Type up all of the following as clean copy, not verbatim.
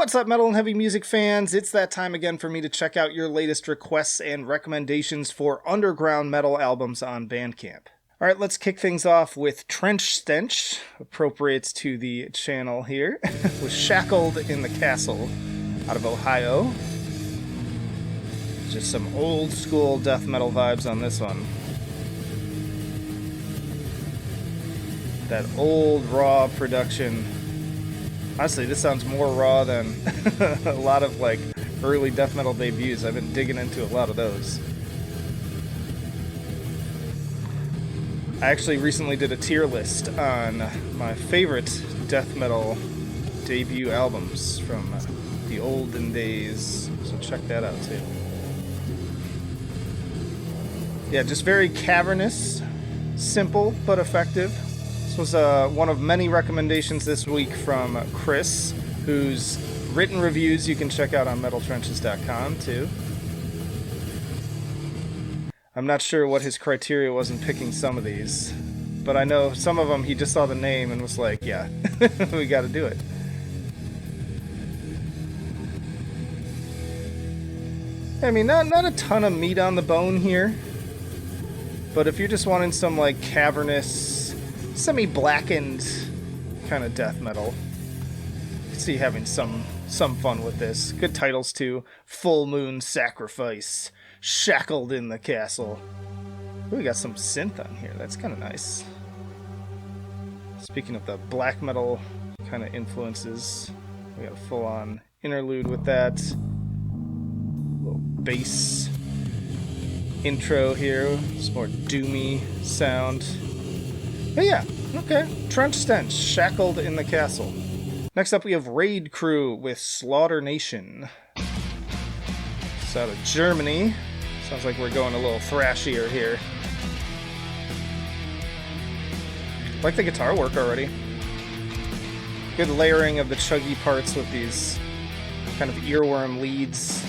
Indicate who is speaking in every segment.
Speaker 1: What's up, metal and heavy music fans? It's that time again for me to check out your latest requests and recommendations for underground metal albums on Bandcamp. Alright, let's kick things off with Trench Stench, appropriate to the channel here, with Shackled in the Castle, out of Ohio. Just some old school death metal vibes on this one. That old raw production. Honestly, this sounds more raw than a lot of like early death metal debuts. I've been digging into a lot of those. I actually recently did a tier list on my favorite death metal debut albums from the olden days, so check that out too. Yeah, just very cavernous, simple but effective. This was one of many recommendations this week from Chris, whose written reviews you can check out on metaltrenches.com too. I'm not sure what his criteria was in picking some of these, but I know some of them he just saw the name and was like, yeah, we gotta do it. I mean, not a ton of meat on the bone here, but if you're just wanting some like cavernous, semi-blackened kind of death metal, you can see having some fun with this. Good titles too. Full Moon Sacrifice, Shackled in the Castle. Ooh, we got some synth on here. That's kind of nice. Speaking of the black metal kind of influences, we got a full-on interlude with that. Little bass intro here. Some more doomy sound. But yeah, okay. Trench Stench, Shackled in the Castle. Next up we have Raid Crew with Slaughternation. It's out of Germany. Sounds like we're going a little thrashier here. Like the guitar work already. Good layering of the chuggy parts with these kind of earworm leads.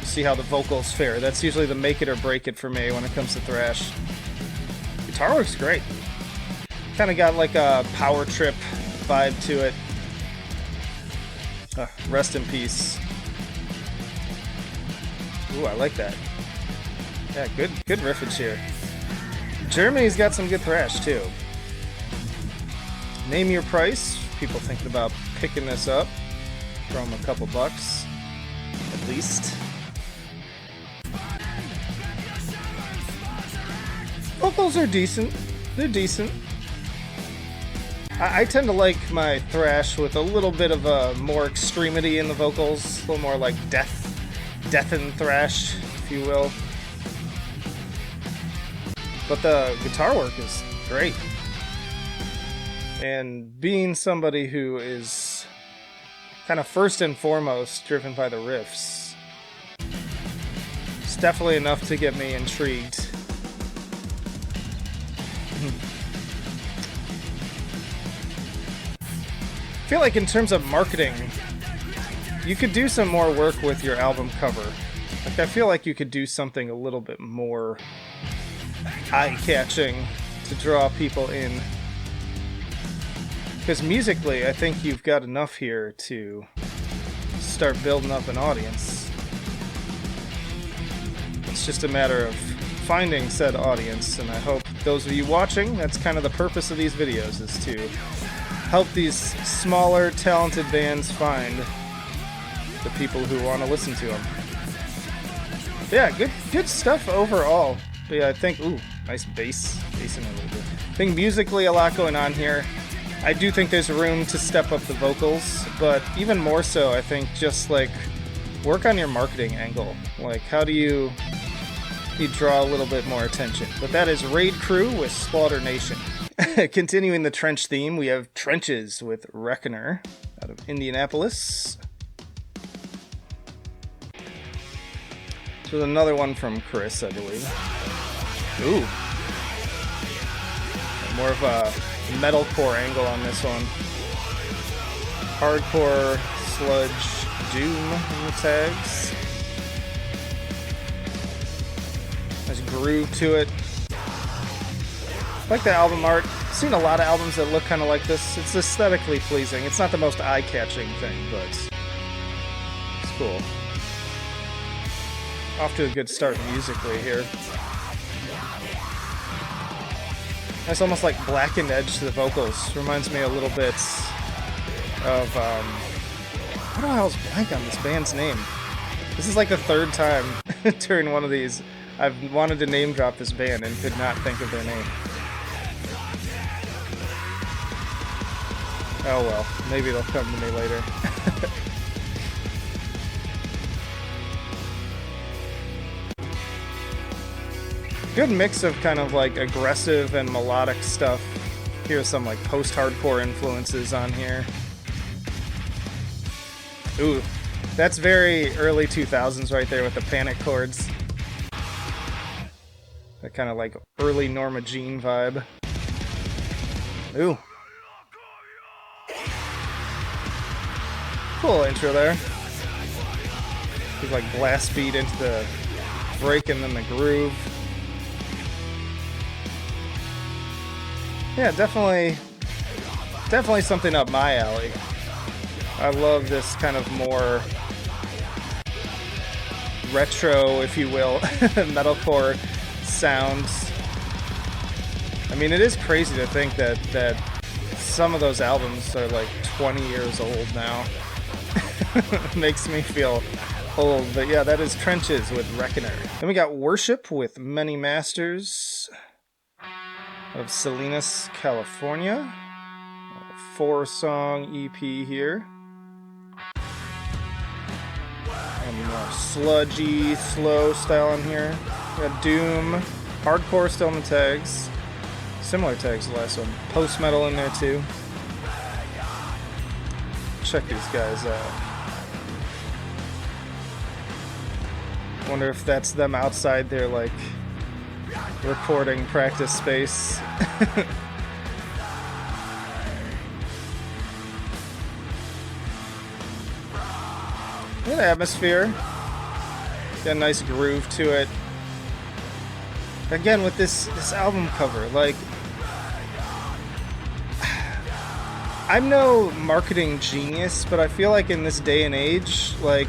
Speaker 1: See how the vocals fare. That's usually the make it or break it for me when it comes to thrash. Guitar work's great. Kind of got like a power trip vibe to it. Rest in peace. Ooh, I like that. Yeah, good riffage here. Germany's got some good thrash too. Name your price. People thinking about picking this up. Throw them a couple bucks, at least. Vocals are decent. They're decent. I tend to like my thrash with a little bit of a more extremity in the vocals. A little more like death and thrash, if you will. But the guitar work is great. And being somebody who is kind of first and foremost driven by the riffs, it's definitely enough to get me intrigued. I feel like in terms of marketing, you could do some more work with your album cover. Like, I feel like you could do something a little bit more eye-catching to draw people in. Because musically, I think you've got enough here to start building up an audience. It's just a matter of finding said audience, and I hope those of you watching, that's kind of the purpose of these videos, is to help these smaller, talented bands find the people who want to listen to them. But yeah, good stuff overall. But yeah, I think, ooh, nice bass in a little bit. I think musically a lot going on here. I do think there's room to step up the vocals, but even more so, I think just like work on your marketing angle. Like, how do you draw a little bit more attention? But that is Raid Crew with Slaughternation. Continuing the trench theme, we have Trenches with Reckoner out of Indianapolis. So another one from Chris, I believe. Ooh. More of a metalcore angle on this one. Hardcore, sludge, doom in the tags. Nice groove to it. I like the album art. seen a lot of albums that look kind of like this. It's aesthetically pleasing. It's not the most eye-catching thing, but it's cool. Off to a good start musically here. It's almost like blackened edge to the vocals. Reminds me a little bit of, what the hell's blank on this band's name? This is like the third time during one of these I've wanted to name drop this band and could not think of their name. Oh well, maybe they'll come to me later. Good mix of kind of like aggressive and melodic stuff. Here's some like post-hardcore influences on here. Ooh, that's very early 2000s right there with the panic chords. That kind of like early Norma Jean vibe. Ooh. Cool intro there. He's like blast beat into the break and then the groove. Yeah, definitely something up my alley. I love this kind of more retro, if you will, metalcore sounds. I mean, it is crazy to think that some of those albums are like 20 years old now. Makes me feel old, but yeah, that is Trenches with Reckoner. Then we got Worship with Many Masters of Salinas, California. A 4-song EP here. And more sludgy, slow style in here. We got Doom, hardcore still in the tags. Similar tags to the last one. Post-metal in there too. Check these guys out. Wonder if that's them outside their like recording practice space. Good atmosphere. Got a nice groove to it. Again, with this album cover, like, I'm no marketing genius, but I feel like in this day and age, like,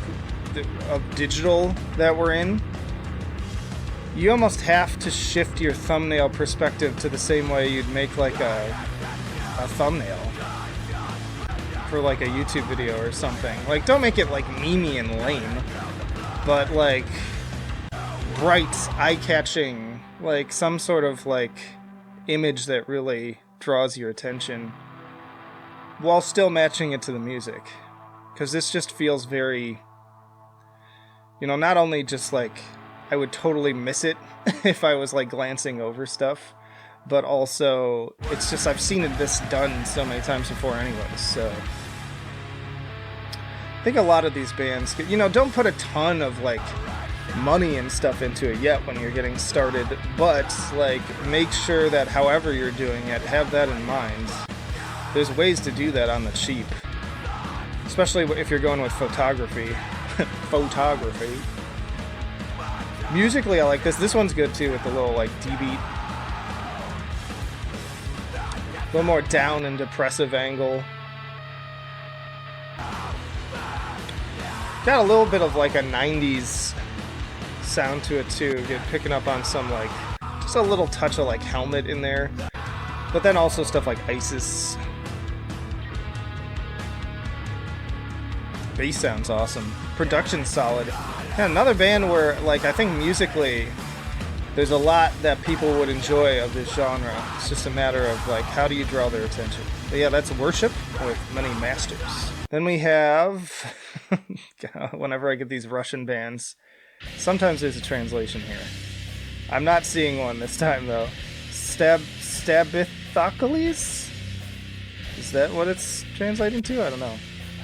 Speaker 1: of digital that we're in, you almost have to shift your thumbnail perspective to the same way you'd make like a thumbnail for like a YouTube video or something. Like, don't make it like memey and lame, but like bright, eye-catching, like some sort of like image that really draws your attention while still matching it to the music. Because this just feels very, you know, not only just like I would totally miss it if I was like glancing over stuff, but also it's just I've seen this done so many times before anyways, so I think a lot of these bands, you know, don't put a ton of like money and stuff into it yet when you're getting started, but like make sure that however you're doing it, have that in mind. There's ways to do that on the cheap, especially if you're going with photography. Photography. Musically, I like this. This one's good too with the little like D-beat. A little more down and depressive angle. Got a little bit of like a 90s sound to it too. You're picking up on some like, just a little touch of like Helmet in there. But then also stuff like Isis. Bass sounds awesome. Production's solid. Yeah, another band where, like, I think musically, there's a lot that people would enjoy of this genre. It's just a matter of, like, how do you draw their attention? But yeah, that's Worship with Many Masters. Then we have, whenever I get these Russian bands, sometimes there's a translation here. I'm not seeing one this time, though. Stabithocles? Is that what it's translating to? I don't know.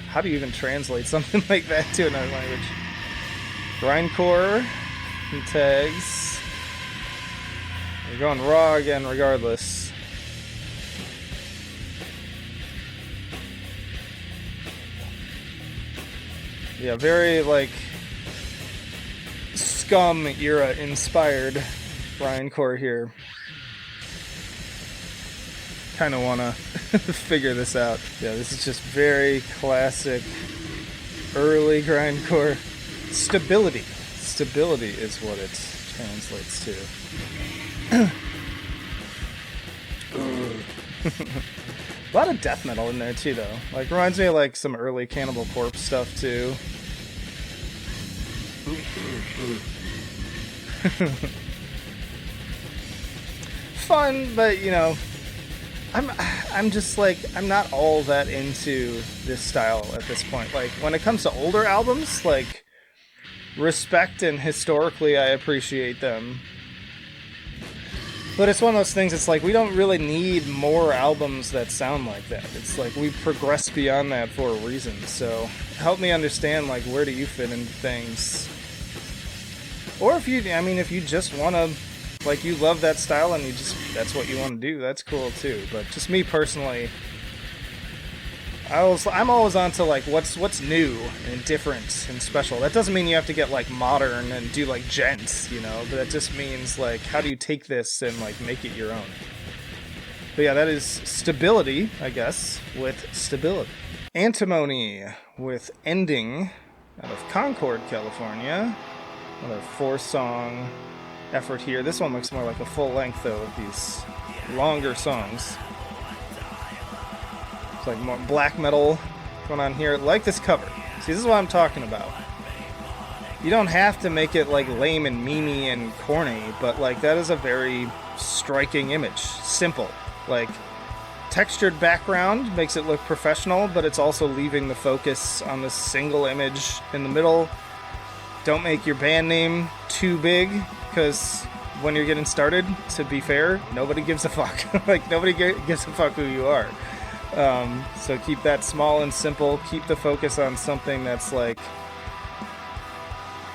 Speaker 1: How do you even translate something like that to another language? Grindcore and tags. We're going raw again regardless. Yeah, very like Scum era inspired grindcore here. kind of want to figure this out. Yeah, this is just very classic early grindcore. Stability. Stability is what it translates to. A lot of death metal in there too, though. Like, reminds me of like some early Cannibal Corpse stuff too. Fun, but you know, I'm just like, I'm not all that into this style at this point. Like, when it comes to older albums, like, respect and historically I appreciate them. But it's one of those things, it's like, we don't really need more albums that sound like that. It's like, we progress beyond that for a reason. So, help me understand, like, where do you fit into things? Or if you, I mean, if you just want to, like, you love that style and you just, that's what you want to do, that's cool too. But just me personally, I'm always on to, like, what's new and different and special. That doesn't mean you have to get, like, modern and do, like, gents, you know, but that just means, like, how do you take this and, like, make it your own? But yeah, that is Stability, I guess, with Stability. Antimony with Ending out of Concord, California. Another 4-song effort here. This one looks more like a full length, though, with these longer songs. It's like more black metal going on here. Like this cover. See, this is what I'm talking about. You don't have to make it like lame and memey and corny, but like that is a very striking image. Simple. Like, textured background makes it look professional, but it's also leaving the focus on this single image in the middle. Don't make your band name too big, because when you're getting started, to be fair, nobody gives a fuck. Like, nobody gives a fuck who you are. So keep that small and simple. Keep the focus on something that's like,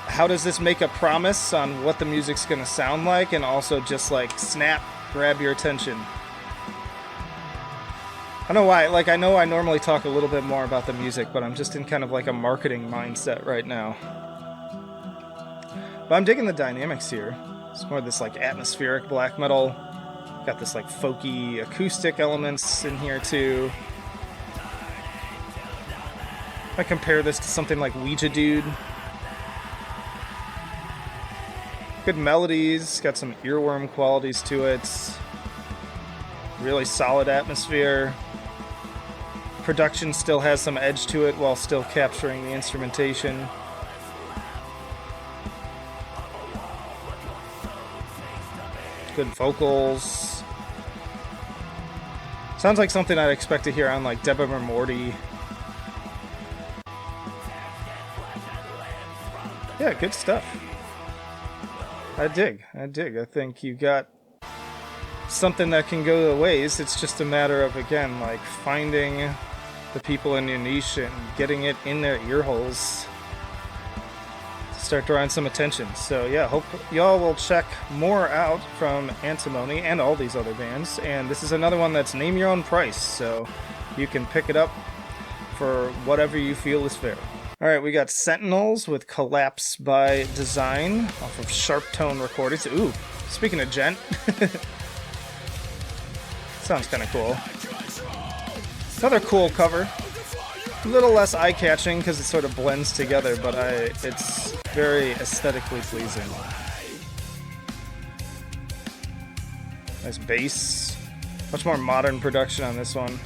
Speaker 1: how does this make a promise on what the music's gonna sound like, and also just like, snap, grab your attention. I don't know why, like, I know I normally talk a little bit more about the music, but I'm just in kind of like a marketing mindset right now. But I'm digging the dynamics here. It's more this like atmospheric black metal. Got this like folky acoustic elements in here too. I compare this to something like Ouija Dude. Good melodies, got some earworm qualities to it. Really solid atmosphere. Production still has some edge to it while still capturing the instrumentation. Good vocals. Sounds like something I'd expect to hear on like Deborah Morty. Yeah, good stuff. I dig. I think you got something that can go the ways. It's just a matter of, again, like finding the people in your niche and getting it in their ear holes. Start drawing some attention. So yeah, hope y'all will check more out from Antimony and all these other bands. And this is another one that's name your own price, so you can pick it up for whatever you feel is fair. Alright, we got Sentinels with Collapse by Design off of Sharp Tone Recordings. Ooh, speaking of gent. Sounds kind of cool. Another cool cover. A little less eye-catching because it sort of blends together, but it's very aesthetically pleasing. Nice bass. Much more modern production on this one.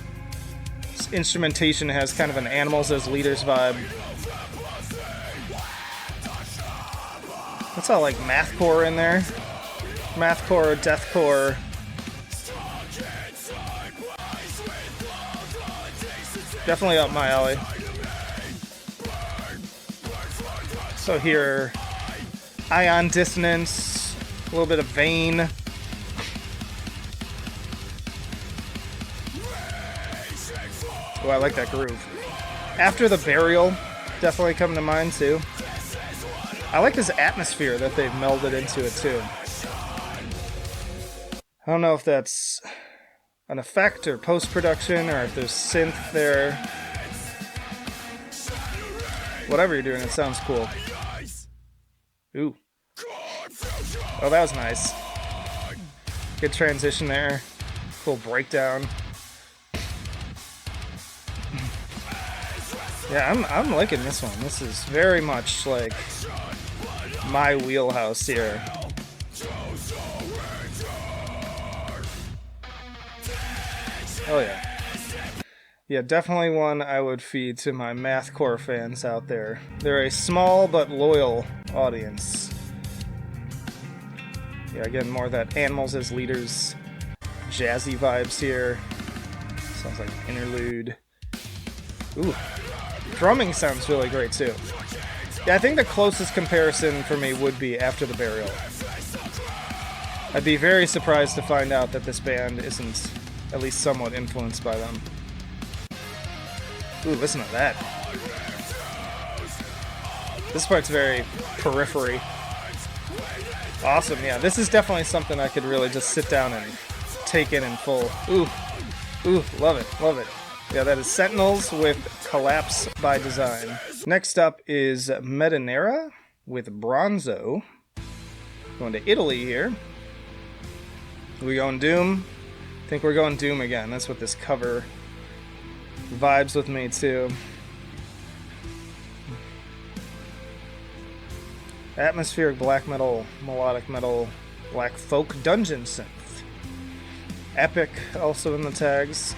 Speaker 1: This instrumentation has kind of an Animals as Leaders vibe. That's all like mathcore in there. Mathcore, deathcore. Definitely up my alley. So here, Ion Dissonance, a little bit of Vein. Oh, I like that groove. After the Burial, definitely coming to mind too. I like this atmosphere that they've melded into it too. I don't know if that's an effect or post-production or if there's synth there. Whatever you're doing, it sounds cool. Ooh. Oh, that was nice. Good transition there. Cool breakdown. Yeah, I'm liking this one. This is very much like my wheelhouse here. Oh yeah. Yeah, definitely one I would feed to my mathcore fans out there. They're a small but loyal audience. Yeah, again, more of that animals as leaders, jazzy vibes here. Sounds like an interlude. Ooh, drumming sounds really great too. Yeah, I think the closest comparison for me would be After the Burial. I'd be very surprised to find out that this band isn't at least somewhat influenced by them. Ooh, listen to that. This part's very periphery. Awesome, yeah. This is definitely something I could really just sit down and take in full. Ooh, love it, love it. Yeah, that is Sentinels with Collapse by Design. Next up is Medenera with Bronzo. Going to Italy here. We going Doom? I think we're going Doom again. That's what this cover vibes with me too. Atmospheric black metal, melodic metal, black folk dungeon synth. Epic also in the tags.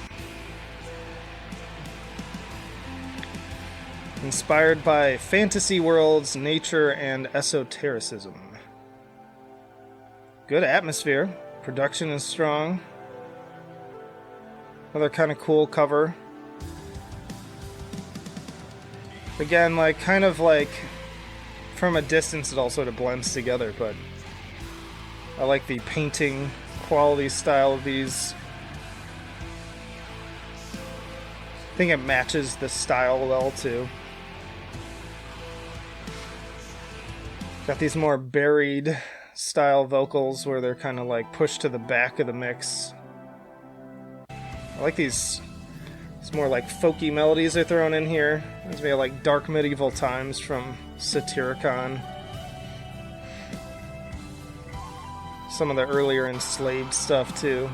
Speaker 1: Inspired by fantasy worlds, nature, and esotericism. Good atmosphere. Production is strong. Another kind of cool cover. Again, like, kind of like, from a distance it all sort of blends together, but I like the painting quality style of these. I think it matches the style well, too. Got these more buried style vocals where they're kind of like pushed to the back of the mix. I like these more like folky melodies they're throwing in here. These may like dark medieval times from Satyricon. Some of the earlier enslaved stuff too.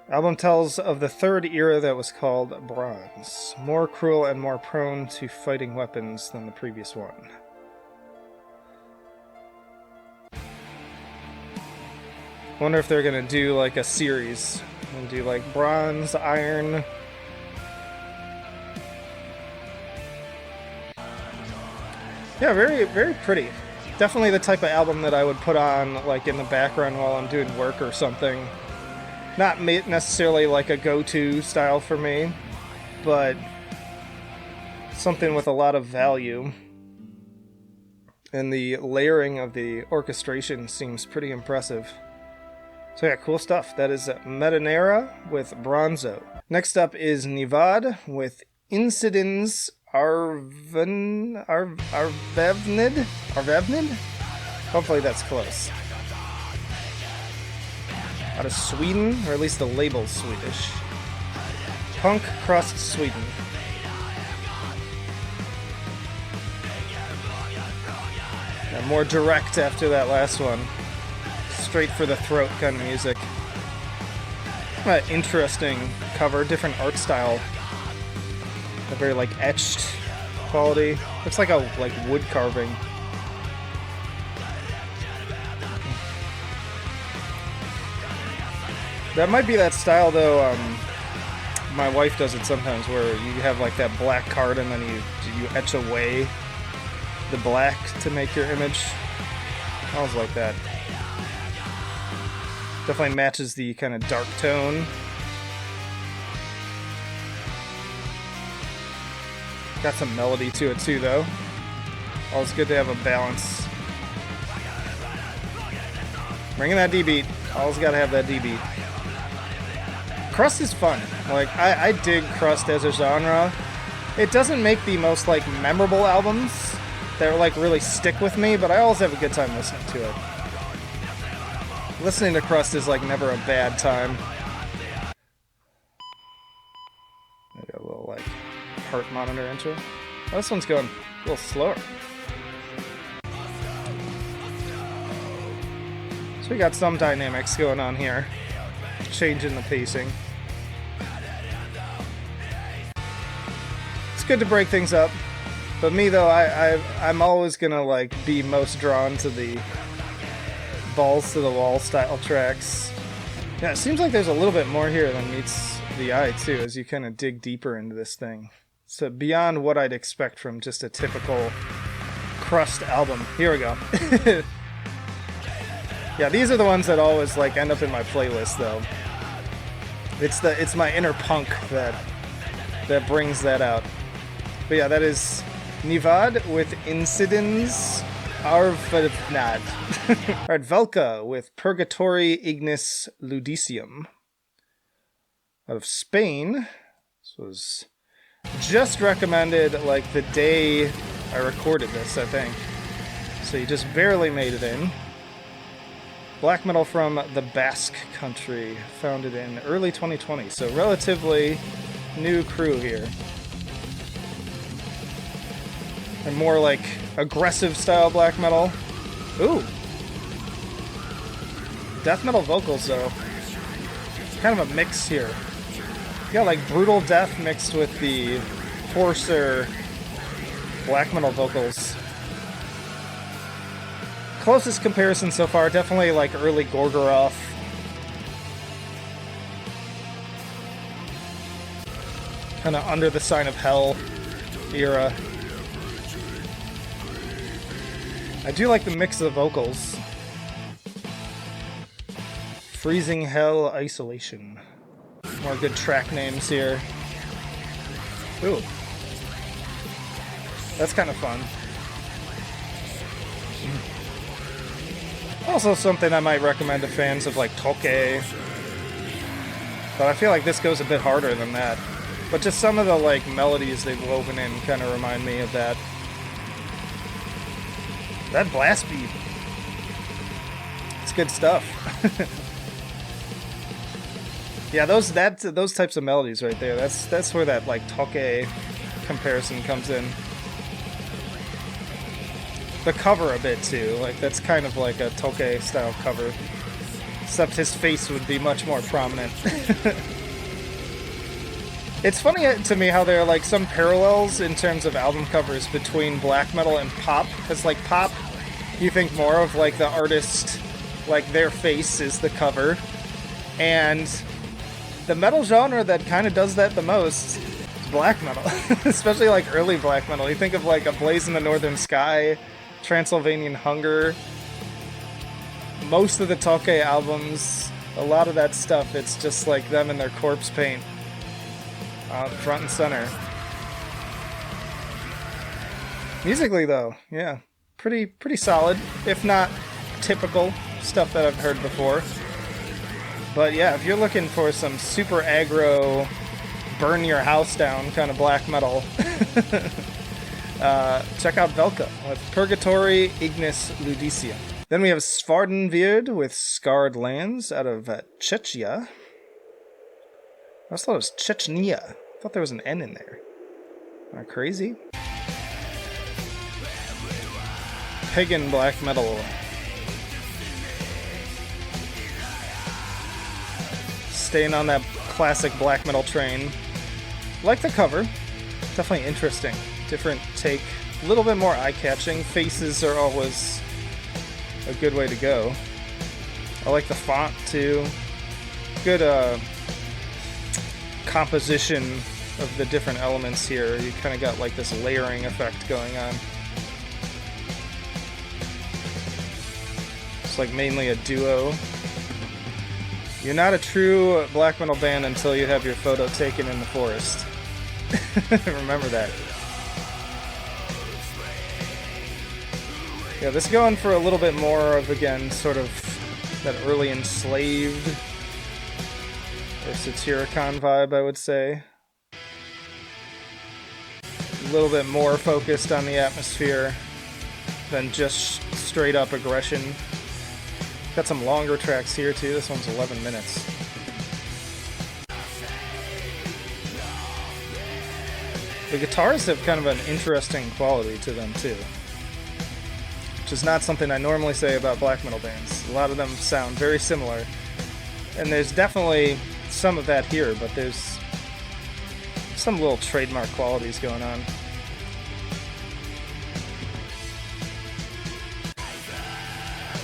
Speaker 1: Album tells of the third era that was called Bronze. More cruel and more prone to fighting weapons than the previous one. Wonder if they're gonna do like a series and do like bronze, iron. Yeah, very, very pretty. Definitely the type of album that I would put on like in the background while I'm doing work or something. Not necessarily like a go-to style for me, but something with a lot of value. And the layering of the orchestration seems pretty impressive. So yeah, cool stuff. That is Medenera with Bronzo. Next up is Knivad with Insidans Ärrvävnad? Hopefully that's close. Out of Sweden, or at least the label's Swedish. Punk crust Sweden. Yeah, more direct after that last one. Straight for the throat kind of music. Interesting cover, different art style. A very like etched quality. Looks like a wood carving. That might be that style though. My wife does it sometimes, where you have like that black card and then you etch away the black to make your image. I always like that. Definitely matches the kind of dark tone. Got some melody to it too, though. Always good to have a balance. Bringing that D beat. Always got to have that D beat. Crust is fun. Like I dig crust as a genre. It doesn't make the most like memorable albums that like really stick with me, but I always have a good time listening to it. Listening to crust is like never a bad time. Maybe a little like heart monitor intro. Oh, this one's going a little slower. So we got some dynamics going on here. Changing the pacing. good to break things up. But me though, I'm always gonna like be most drawn to the balls to the wall style tracks. Yeah, it seems like there's a little bit more here than meets the eye too, as you kind of dig deeper into this thing. So beyond what I'd expect from just a typical crust album. Here we go. Yeah, these are the ones that always like end up in my playlist though. It's my inner punk that brings that out. But yeah, that is Knivad with Insidans, Ärrvävnad. Alright, Velka with Purgatori, Ignis, Iudicium. Out of Spain. This was just recommended like the day I recorded this, I think. So you just barely made it in. Black metal from the Basque country, founded in early 2020, so relatively new crew here. And more like aggressive style black metal. Ooh! Death metal vocals though. Kind of a mix here. You got like brutal death mixed with the coarser black metal vocals. Closest comparison so far, definitely like early Gorgoroth. Kind of Under the Sign of Hell era. I do like the mix of the vocals. Freezing Hell, Isolation. More good track names here. Ooh. That's kind of fun. Also something I might recommend to fans of like Toke. But I feel like this goes a bit harder than that. But just some of the like melodies they've woven in kind of remind me of that. That blast beat. It's good stuff. Yeah, those types of melodies right there. That's where that like Toke comparison comes in. The cover a bit too, like that's kind of like a Toke style cover, except his face would be much more prominent. It's funny to me how there are like some parallels in terms of album covers between black metal and pop, because like pop, you think more of like the artist, like their face is the cover, and the metal genre that kind of does that the most is black metal, especially like early black metal. You think of like A Blaze in the Northern Sky, Transylvanian Hunger, most of the Toke albums, a lot of that stuff, it's just like them in their corpse paint front and center. Musically though, yeah, pretty solid, if not typical stuff that I've heard before. But yeah, if you're looking for some super aggro, burn your house down kind of black metal, check out Velka with Purgatori, Ignis, Iudicium. Then we have Svardenvyrd with Scarred Lands out of Czechia. I thought it was Chechnya. I thought there was an N in there. Am I crazy? Pagan black metal. Staying on that classic black metal train. Like the cover. Definitely interesting. Different take. A little bit more eye-catching. Faces are always a good way to go. I like the font too. Good composition of the different elements here. You kind of got like this layering effect going on. It's like mainly a duo. You're not a true black metal band until you have your photo taken in the forest. Remember that. Yeah, this is going for a little bit more of, again, sort of that early Enslaved or Satyricon vibe, I would say. A little bit more focused on the atmosphere than just straight up aggression. Got some longer tracks here too. This one's 11 minutes. The guitars have kind of an interesting quality to them too, which is not something I normally say about black metal bands. A lot of them sound very similar, and there's definitely some of that here, but there's some little trademark qualities going on.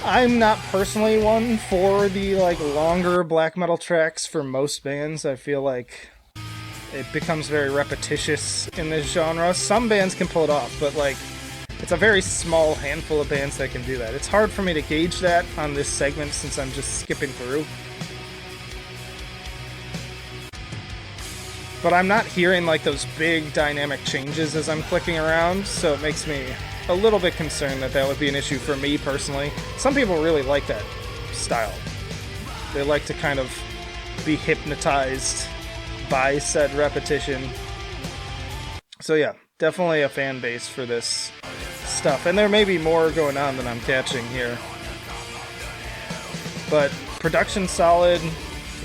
Speaker 1: I'm not personally one for the like longer black metal tracks for most bands. I feel like it becomes very repetitious in this genre. Some bands can pull it off, but like it's a very small handful of bands that can do that. It's hard for me to gauge that on this segment since I'm just skipping through. But I'm not hearing like those big dynamic changes as I'm clicking around, so it makes me a little bit concerned that that would be an issue for me personally. Some people really like that style. They like to kind of be hypnotized by said repetition. So yeah, definitely a fan base for this stuff. And there may be more going on than I'm catching here. But production solid.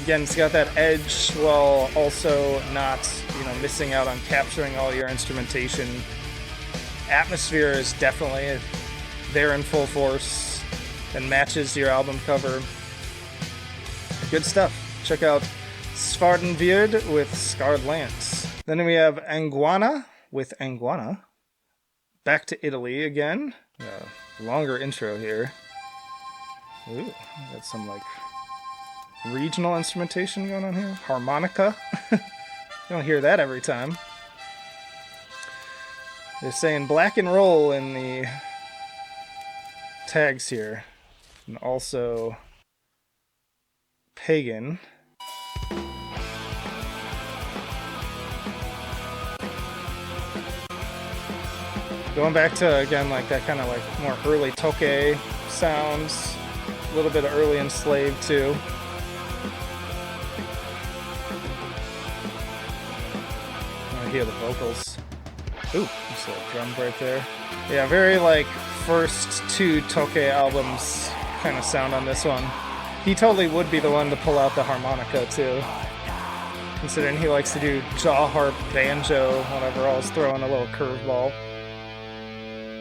Speaker 1: Again, it's got that edge while also not, missing out on capturing all your instrumentation. Atmosphere is definitely there in full force and matches your album cover. Good stuff. Check out Svardenvyrd with Scarred Lance. Then we have Anguana with Anguana. Back to Italy again. Longer intro here. Ooh, got some like regional instrumentation going on here. Harmonica. You don't hear that every time. They're saying black and roll in the tags here. And also pagan. Going back to, again, like that kind of like more early toke sounds. A little bit of early enslaved too. I hear the vocals. Ooh, just a little drum break there. Yeah, very like first two Toke albums kind of sound on this one. He totally would be the one to pull out the harmonica too. Considering he likes to do jaw harp, banjo, whenever I was throwing a little curveball.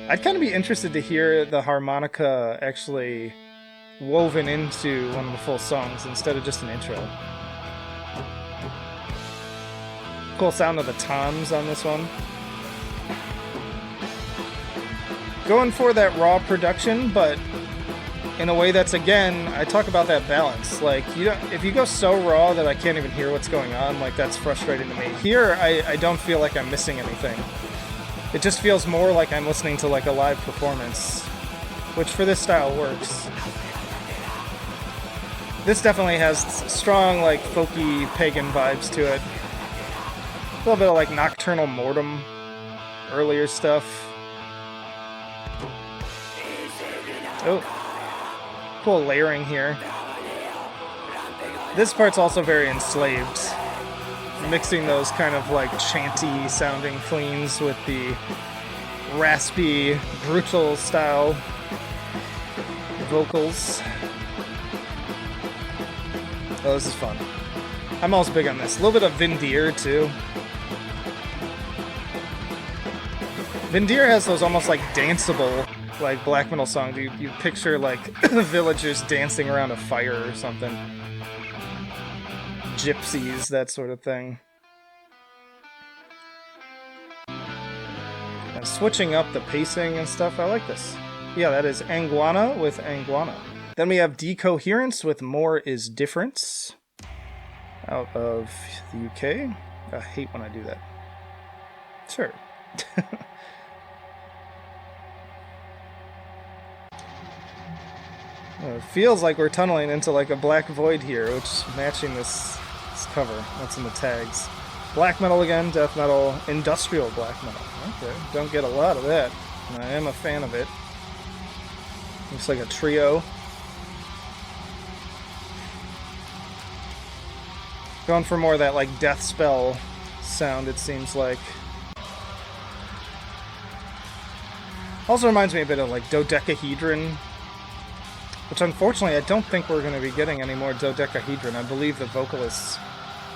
Speaker 1: I'd kind of be interested to hear the harmonica actually woven into one of the full songs instead of just an intro. Cool sound of the toms on this one. Going for that raw production, but in a way that's, again, I talk about that balance. Like, if you go so raw that I can't even hear what's going on, like, that's frustrating to me. Here, I don't feel like I'm missing anything. It just feels more like I'm listening to, like, a live performance, which for this style works. This definitely has strong, like, folky pagan vibes to it. A little bit of, like, Nocturnal Mortem, earlier stuff. Oh, cool layering here. This part's also very enslaved. Mixing those kind of like chanty sounding cleans with the raspy, brutal style vocals. Oh, this is fun. I'm always big on this. A little bit of Vindir too. Vindir has those almost like danceable like black metal song. You picture like villagers dancing around a fire or something. Gypsies, that sort of thing. And switching up the pacing and stuff, I like this. Yeah, that is Anguana with Anguana. Then we have Decoherence with More Is Difference. Out of the UK. I hate when I do that. Sure. It feels like we're tunneling into like a black void here, which is matching this cover. That's in the tags. Black metal again, death metal, industrial black metal. Okay, don't get a lot of that. And I am a fan of it. Looks like a trio. Going for more of that like death spell sound, it seems like. Also reminds me a bit of like Dodecahedron. Which unfortunately I don't think we're going to be getting any more Dodecahedron. I believe the vocalist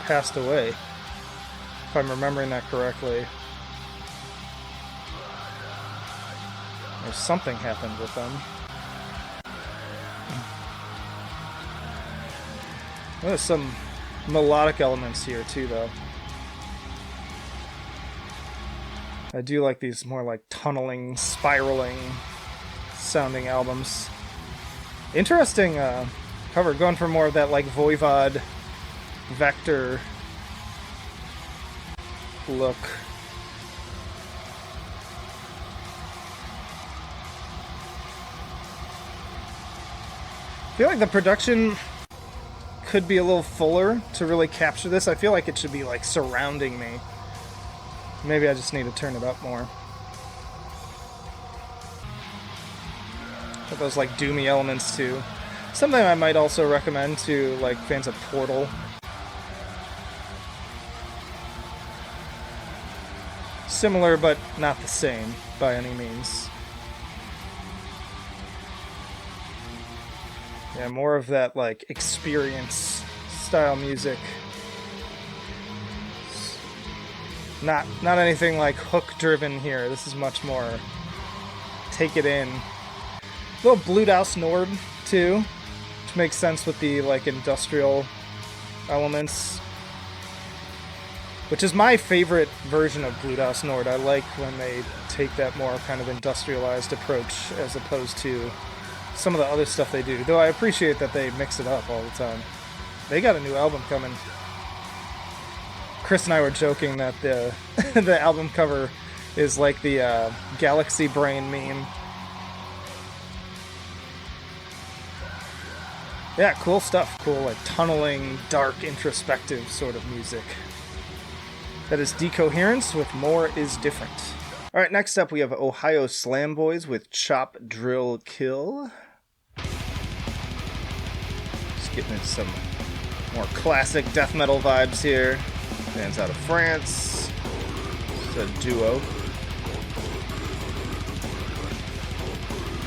Speaker 1: passed away, if I'm remembering that correctly. Or something happened with them. There's some melodic elements here too, though. I do like these more like tunneling, spiraling sounding albums. Interesting cover, going for more of that like Voivod vector look. I feel like the production could be a little fuller to really capture this. I feel like it should be like surrounding me. Maybe I just need to turn it up more. But those like doomy elements too. Something I might also recommend to like fans of Portal. Similar but not the same by any means. Yeah, more of that like experience style music. Not anything like hook driven here. This is much more take it in. A little Bluthaus Nord too, which makes sense with the like industrial elements. Which is my favorite version of Bluthaus Nord. I like when they take that more kind of industrialized approach as opposed to some of the other stuff they do. Though I appreciate that they mix it up all the time. They got a new album coming. Chris and I were joking that the the album cover is like the Galaxy Brain meme. Yeah, cool stuff. Cool, like tunneling, dark, introspective sort of music. That is Decoherence with More Is Different. Alright, next up we have Ohio Slamboys with Chop, Drill, Kill. Just getting into some more classic death metal vibes here. Bands out of France. It's a duo.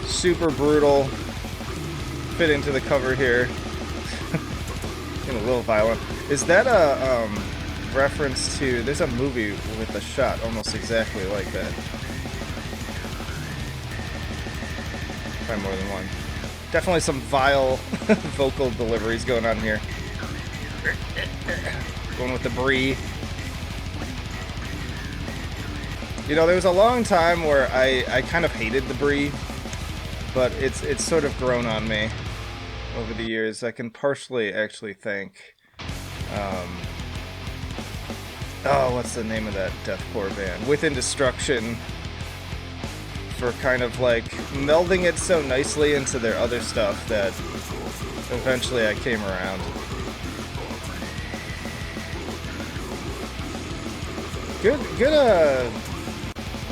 Speaker 1: Super brutal. Fit into the cover here. Getting a little violent. Is that a reference to... There's a movie with a shot almost exactly like that. Probably more than one. Definitely some vile vocal deliveries going on here. Going with the brie. You know, there was a long time where I kind of hated the brie, but it's sort of grown on me over the years. I can partially actually thank what's the name of that deathcore band? Within Destruction, for kind of like melding it so nicely into their other stuff that eventually I came around. Good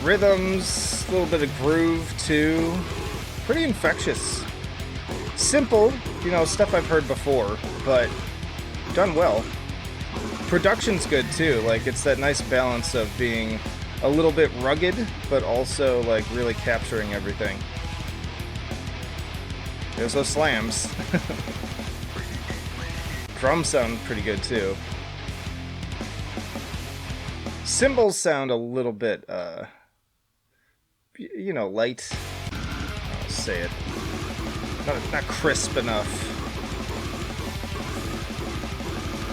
Speaker 1: rhythms, a little bit of groove too. Pretty infectious. Simple, you know, stuff I've heard before, but done well. Production's good too, like it's that nice balance of being a little bit rugged, but also like really capturing everything. There's those slams. Drums sound pretty good too. Cymbals sound a little bit, you know, light. I'll say it. Not crisp enough.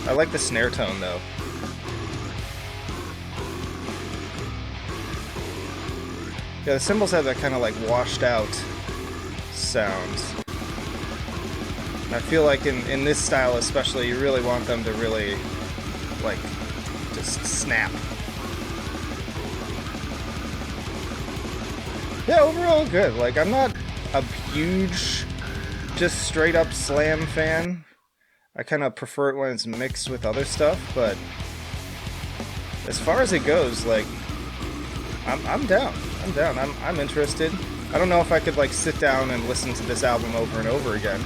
Speaker 1: I like the snare tone, though. Yeah, the cymbals have that kind of like washed out sound. And I feel like in this style especially, you really want them to really, like, just snap. Yeah, overall good. Like, I'm not a huge, just straight up slam fan. I kind of prefer it when it's mixed with other stuff, but as far as it goes, like, I'm down. I'm down. I'm interested. I don't know if I could, like, sit down and listen to this album over and over again,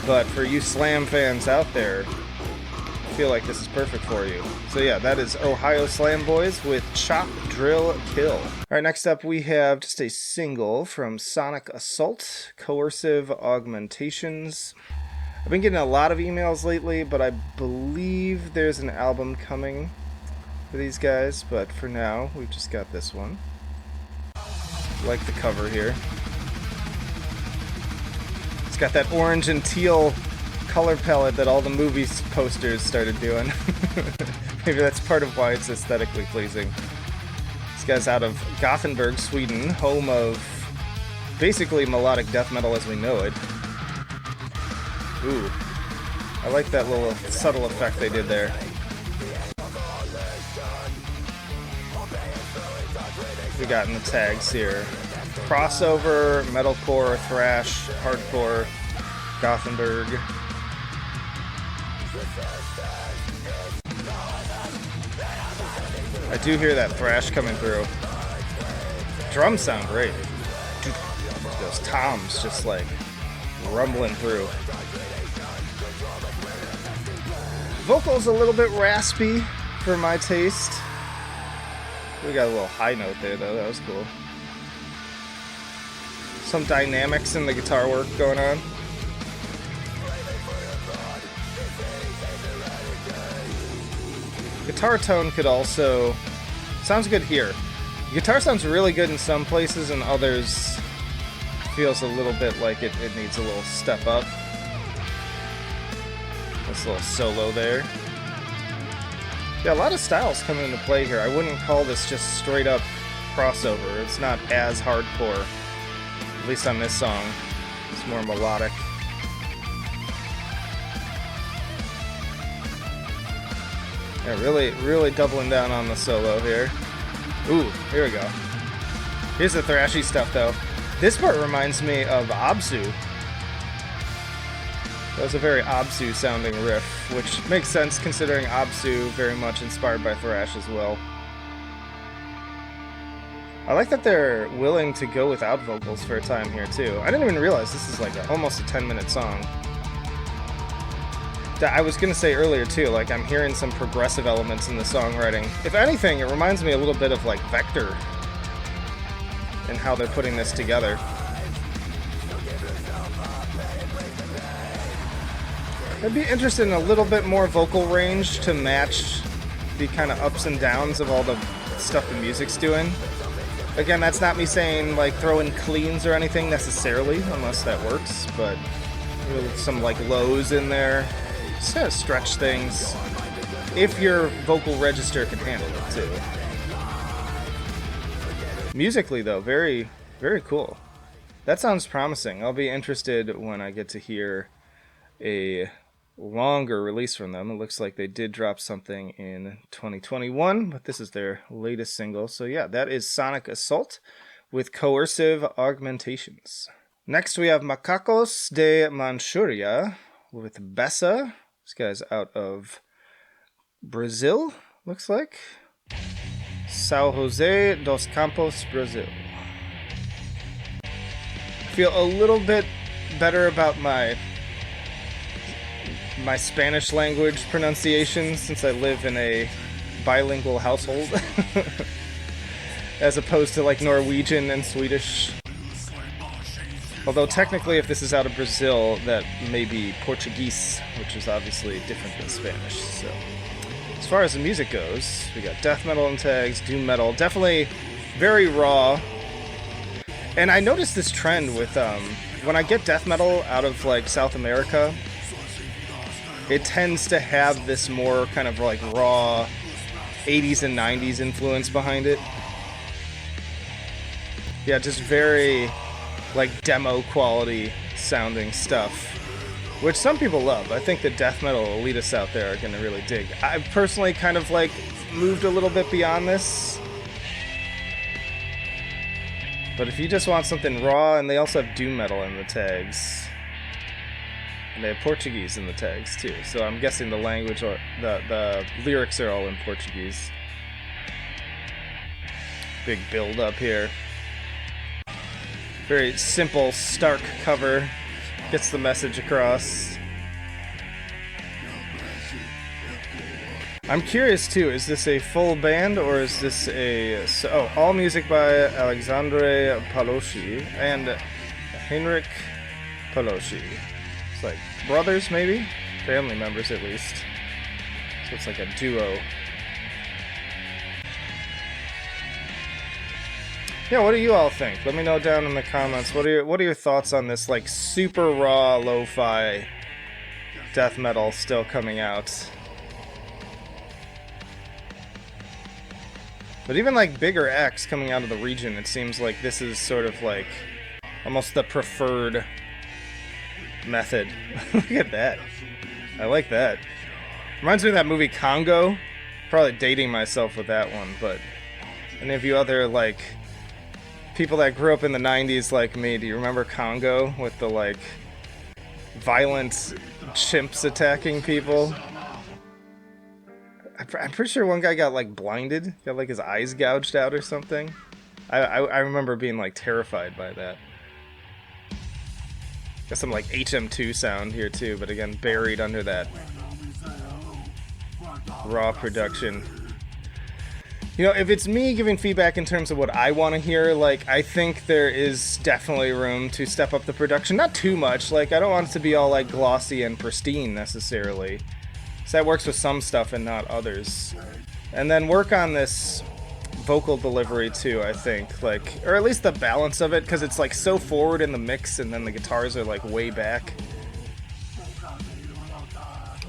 Speaker 1: but for you slam fans out there, I feel like this is perfect for you. So yeah, that is Ohio Slamboys with Chop, Drill, Kill. Alright, next up we have just a single from Sonic Assault, Coercive Augmentations. I've been getting a lot of emails lately, but I believe there's an album coming for these guys, but for now, we've just got this one. I like the cover here. It's got that orange and teal color palette that all the movies posters started doing. Maybe that's part of why it's aesthetically pleasing. This guy's out of Gothenburg, Sweden, home of basically melodic death metal as we know it. Ooh, I like that little subtle effect they did there. We got in the tags here. Crossover, metalcore, thrash, hardcore, Gothenburg. I do hear that thrash coming through. Drums sound great. Those toms just like rumbling through. Vocals a little bit raspy for my taste. We got a little high note there though, that was cool. Some dynamics in the guitar work going on. Guitar tone could also... sounds good here. Guitar sounds really good in some places, and others feels a little bit like it needs a little step up. This little solo there. Yeah, a lot of styles coming into play here. I wouldn't call this just straight up crossover. It's not as hardcore, at least on this song. It's more melodic. Yeah, really doubling down on the solo here. Ooh, here we go. Here's the thrashy stuff, though. This part reminds me of Absu. That was a very Absu-sounding riff, which makes sense considering Absu very much inspired by thrash as well. I like that they're willing to go without vocals for a time here, too. I didn't even realize this is like almost a 10-minute song. I was gonna say earlier too, like I'm hearing some progressive elements in the songwriting. If anything, it reminds me a little bit of like Vector and how they're putting this together. I'd be interested in a little bit more vocal range to match the kind of ups and downs of all the stuff the music's doing. Again, that's not me saying like throw in cleans or anything necessarily, unless that works, but you know, some like lows in there. Just kind of stretch things if your vocal register can handle it too. Musically though, very, very cool. That sounds promising. I'll be interested when I get to hear a longer release from them. It looks like they did drop something in 2021, but this is their latest single. So yeah, that is Sonic Assault with Coercive Augmentations. Next we have Makakos de Manchuria with Bessa. This guy's out of Brazil, looks like. São José dos Campos, Brazil. I feel a little bit better about my Spanish language pronunciation since I live in a bilingual household. As opposed to like Norwegian and Swedish. Although technically if this is out of Brazil, that may be Portuguese, which is obviously different than Spanish. So as far as the music goes, we got death metal and tags, doom metal, definitely very raw. And I noticed this trend with when I get death metal out of like South America, it tends to have this more kind of like raw 80s and 90s influence behind it. Yeah, just very like demo quality sounding stuff, which some people love. I think the death metal elitists out there are going to really dig. I've personally kind of like moved a little bit beyond this. But if you just want something raw, and they also have doom metal in the tags. And they have Portuguese in the tags too. So I'm guessing the language or the lyrics are all in Portuguese. Big build up here. Very simple, stark cover. Gets the message across. I'm curious too, is this a full band or is this a... all music by Alexandre Paloschi and Henrik Paloschi. It's like brothers maybe? Family members at least. So it's like a duo. Yeah, what do you all think? Let me know down in the comments. What are your thoughts on this like super raw lo-fi death metal still coming out? But even like bigger acts coming out of the region, it seems like this is sort of like almost the preferred method. Look at that. I like that. Reminds me of that movie Congo. Probably dating myself with that one, but any of you other like people that grew up in the 90s like me, do you remember Congo with the like violent chimps attacking people? I'm pretty sure one guy got like blinded, got like his eyes gouged out or something. I remember being like terrified by that. Got some like HM2 sound here too, but again buried under that raw production. You know, if it's me giving feedback in terms of what I want to hear, like, I think there is definitely room to step up the production. Not too much. Like, I don't want it to be all, like, glossy and pristine, necessarily. So that works with some stuff and not others. And then work on this vocal delivery, too, I think. Like, or at least the balance of it, because it's, like, so forward in the mix, and then the guitars are, like, way back.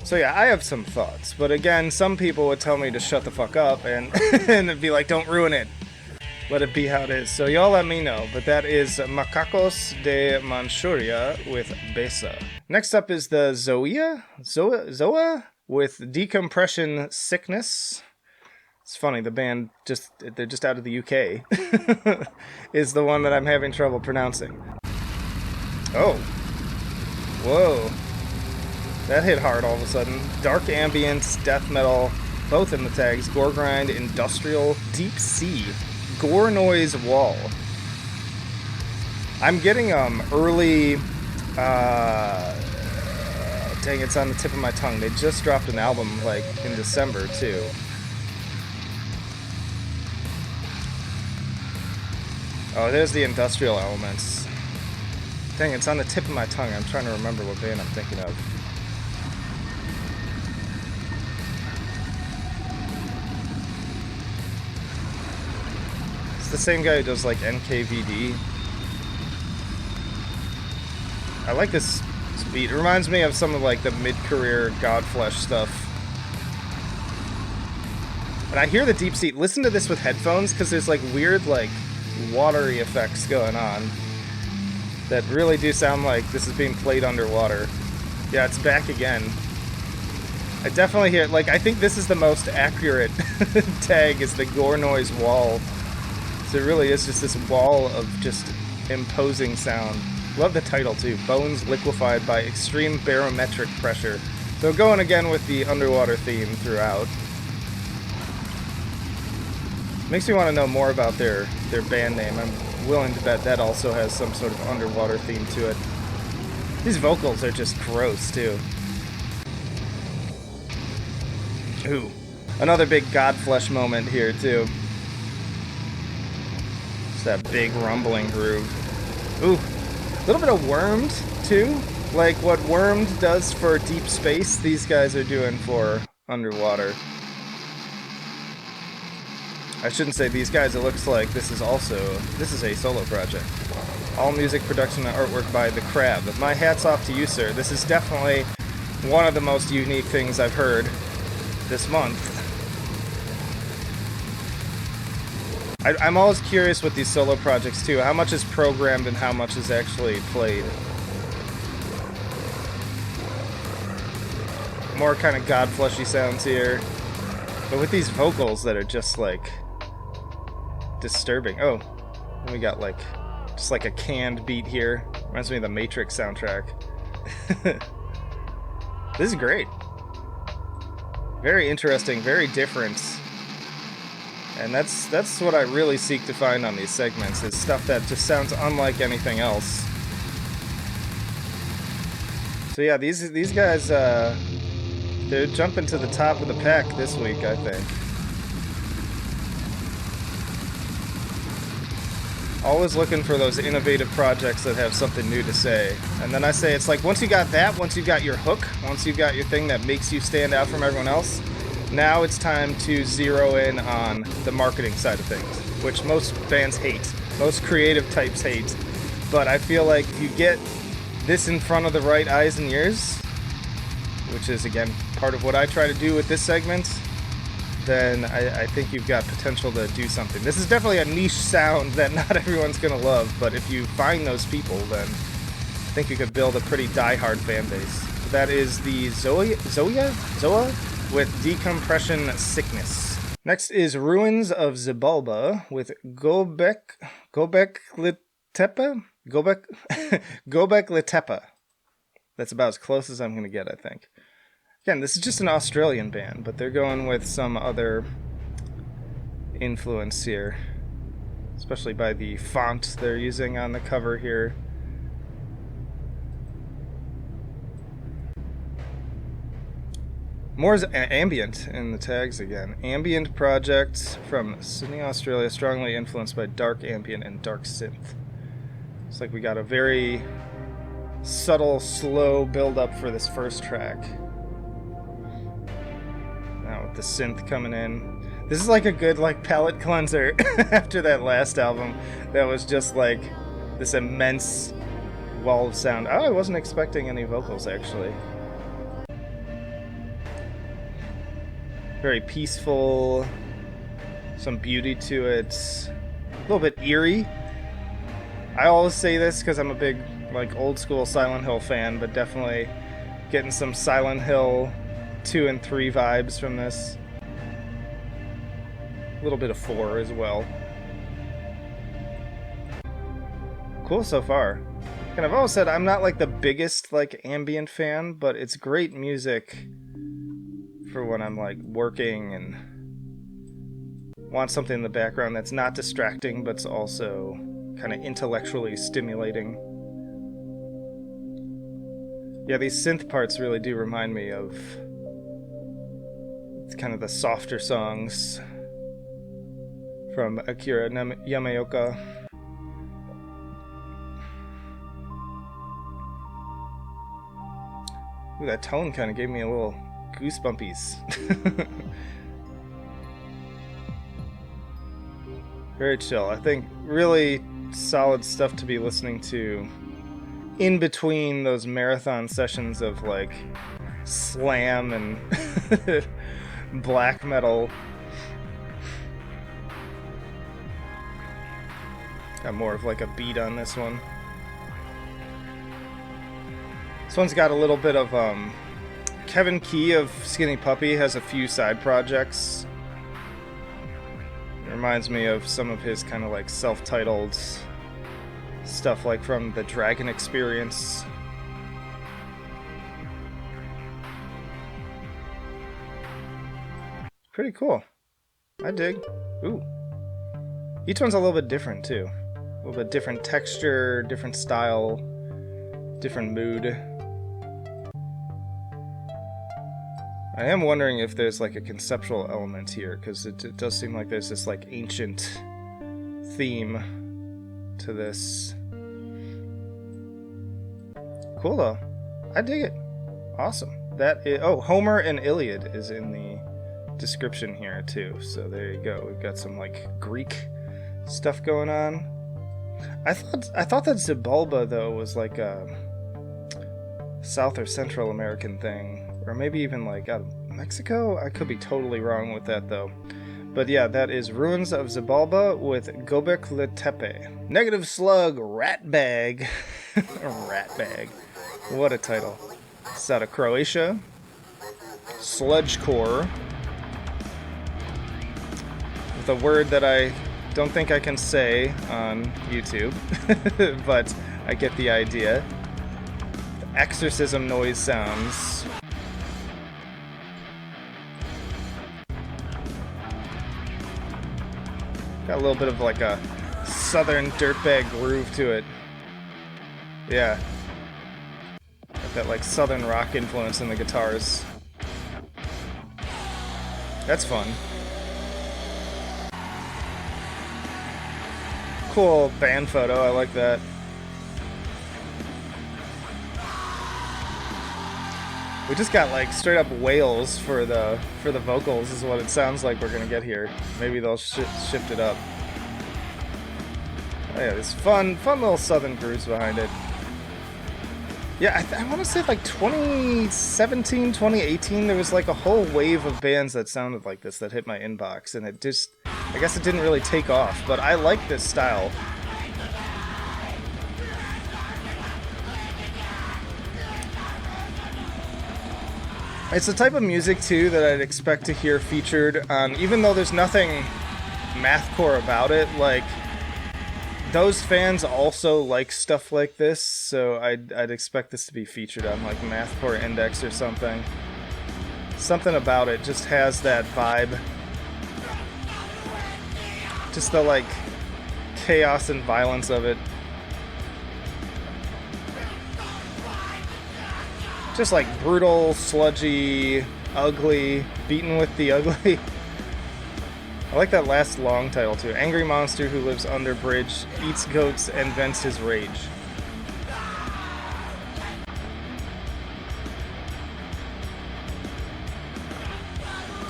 Speaker 1: So yeah, I have some thoughts, but again, some people would tell me to shut the fuck up and and it'd be like, don't ruin it. Let it be how it is. So y'all let me know, but that is Makakos de Manchuria with Bessa. Next up is the Zoea with Decompression Sickness. It's funny, the band, they're just out of the UK, is the one that I'm having trouble pronouncing. Oh. Whoa. That hit hard all of a sudden. Dark ambience, death metal, both in the tags. Gore grind, industrial, deep sea, gore noise wall. I'm getting early. Dang, it's on the tip of my tongue. They just dropped an album like in December too. Oh, there's the industrial elements. Dang, it's on the tip of my tongue. I'm trying to remember what band I'm thinking of. The same guy who does like NKVD. I like this beat. It reminds me of some of like the mid-career Godflesh stuff. And I hear the deep sea. Listen to this with headphones because there's like weird like watery effects going on that really do sound like this is being played underwater. Yeah, it's back again. I definitely hear, like, I think this is the most accurate tag is the gore noise wall. So it really is just this wall of just imposing sound. Love the title too, Bones Liquefied by Extreme Barometric Pressure. So going again with the underwater theme throughout. Makes me want to know more about their band name. I'm willing to bet that also has some sort of underwater theme to it. These vocals are just gross too. Ooh, another big Godflesh moment here too. That big rumbling groove. Ooh, a little bit of Wormed too. Like what Wormed does for deep space, these guys are doing for underwater. I shouldn't say these guys, it looks like this is a solo project. All music, production, and artwork by The Crab. My hat's off to you, sir. This is definitely one of the most unique things I've heard this month. I'm always curious with these solo projects too, how much is programmed and how much is actually played. More kind of Godfleshy sounds here, but with these vocals that are just like disturbing. Oh, we got like just like a canned beat here. Reminds me of the Matrix soundtrack. This is great. Very interesting, very different. And that's what I really seek to find on these segments, is stuff that just sounds unlike anything else. So yeah, these guys, they're jumping to the top of the pack this week, I think. Always looking for those innovative projects that have something new to say. And then I say, it's like, once you got that, once you got your hook, once you got your thing that makes you stand out from everyone else, now it's time to zero in on the marketing side of things, which most bands hate, most creative types hate. But I feel like if you get this in front of the right eyes and ears, which is, again, part of what I try to do with this segment, then I think you've got potential to do something. This is definitely a niche sound that not everyone's going to love, but if you find those people, then I think you could build a pretty die-hard fan base. That is the Zoea with Decompression Sickness. Next is Ruins of Xibalba with Gobek Litepa. That's about as close as I'm going to get, I think. Again, this is just an Australian band, but they're going with some other influence here, especially by the font they're using on the cover here. More is ambient in the tags again. Ambient project from Sydney, Australia, strongly influenced by dark ambient and dark synth. It's like we got a very subtle, slow build-up for this first track. Now with the synth coming in. This is like a good palate cleanser after that last album that was just like this immense wall of sound. Oh, I wasn't expecting any vocals actually. Very peaceful, some beauty to it, a little bit eerie. I always say this because I'm a big old school Silent Hill fan, but definitely getting some Silent Hill 2 and 3 vibes from this. A little bit of 4 as well. Cool so far. And I've always said I'm not the biggest ambient fan, but it's great music for when I'm working and want something in the background that's not distracting, but's also kind of intellectually stimulating. Yeah, these synth parts really do remind me of kind of the softer songs from Akira Yamaoka. Ooh, that tone kind of gave me a little goosebumpies. Very chill. I think really solid stuff to be listening to in between those marathon sessions of slam and black metal. Got more of a beat on this one. This one's got a little bit of Kevin Key of Skinny Puppy has a few side projects. It reminds me of some of his kind of self-titled stuff from the Dragon Experience. Pretty cool. I dig. Ooh. Each one's a little bit different too. A little bit different texture, different style, different mood. I am wondering if there's a conceptual element here, because it does seem like there's this ancient theme to this. Cool though. I dig it. Awesome. That is, oh, Homer and Iliad is in the description here too. So there you go. We've got some Greek stuff going on. I thought that Xibalba though was a South or Central American thing. Or maybe even out of Mexico? I could be totally wrong with that though. But yeah, that is Ruins of Xibalba with Gobek Litepe. Negative Slug, Rat Bag. Rat Bag. What a title. It's out of Croatia. Sludgecore. With a word that I don't think I can say on YouTube. But I get the idea. The exorcism noise sounds. Got a little bit of a southern dirtbag groove to it. Yeah. Got that southern rock influence in the guitars. That's fun. Cool band photo, I like that. We just got straight up wails for the vocals is what it sounds like we're gonna get here. Maybe they'll shift it up. Oh yeah, there's fun little southern grooves behind it. Yeah, I want to say like 2017, 2018, there was like a whole wave of bands that sounded like this that hit my inbox, and it just, I guess it didn't really take off, but I like this style. It's the type of music, too, that I'd expect to hear featured on, even though there's nothing mathcore about it, like, those fans also like stuff like this, so I'd expect this to be featured on, like, Mathcore Index or something. Something about it just has that vibe. Just the, like, chaos and violence of it. Just like brutal, sludgy, ugly, beaten with the ugly. I like that last long title too. Angry monster who lives under bridge, eats goats, and vents his rage.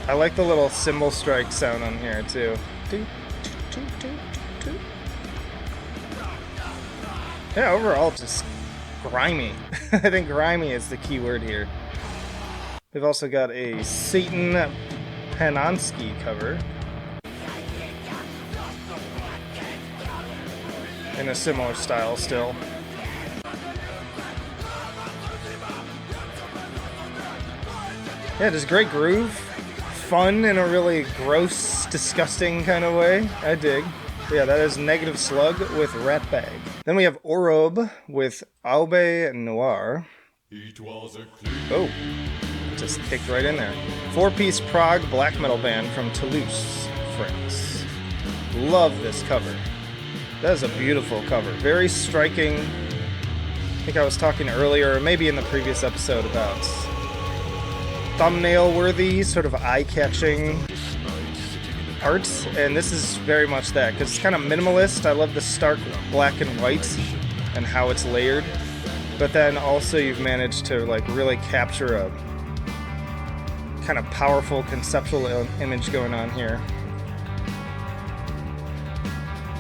Speaker 1: I like the little cymbal strike sound on here too. Yeah, overall just grimy. I think grimy is the key word here. They've also got a Satan Panonsky cover. In a similar style still. Yeah, just great groove. Fun in a really gross, disgusting kind of way. I dig. Yeah, that is Negative Slug with Ratbag. Then we have Orob with Aube Noir. Oh, just kicked right in there. 4-piece prog black metal band from Toulouse, France. Love this cover. That is a beautiful cover. Very striking. I think I was talking earlier, or maybe in the previous episode, about thumbnail-worthy, sort of eye-catching art, and this is very much that, because it's kind of minimalist. I love the stark black and white and how it's layered, but then also you've managed to like really capture a kind of powerful conceptual image going on here.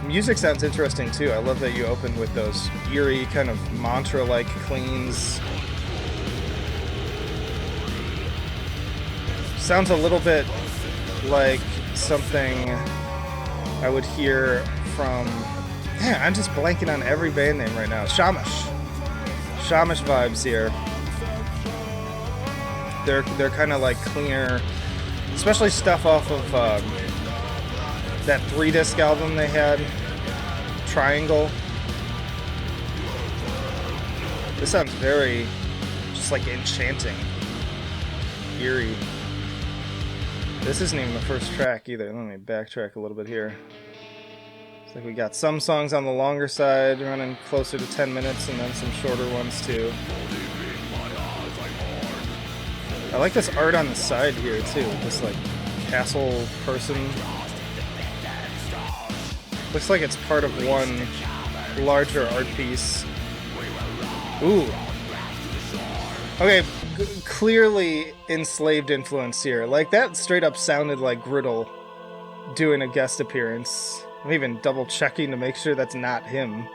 Speaker 1: Music sounds interesting too. I love that you opened with those eerie kind of mantra-like cleans. Sounds a little bit like something I would hear from... Man, I'm just blanking on every band name right now. Shamash. Shamash vibes here. They're kind of like cleaner, especially stuff off of that 3-disc album they had, Triangle. This sounds very just like enchanting, eerie. This isn't even the first track either. Let me backtrack a little bit here. It's like we got some songs on the longer side, running closer to 10 minutes, and then some shorter ones too. I like this art on the side here too. This like castle person. Looks like it's part of one larger art piece. Ooh. Okay, clearly enslaved influence here. Like, that straight up sounded like Griddle doing a guest appearance. I'm even double checking to make sure that's not him.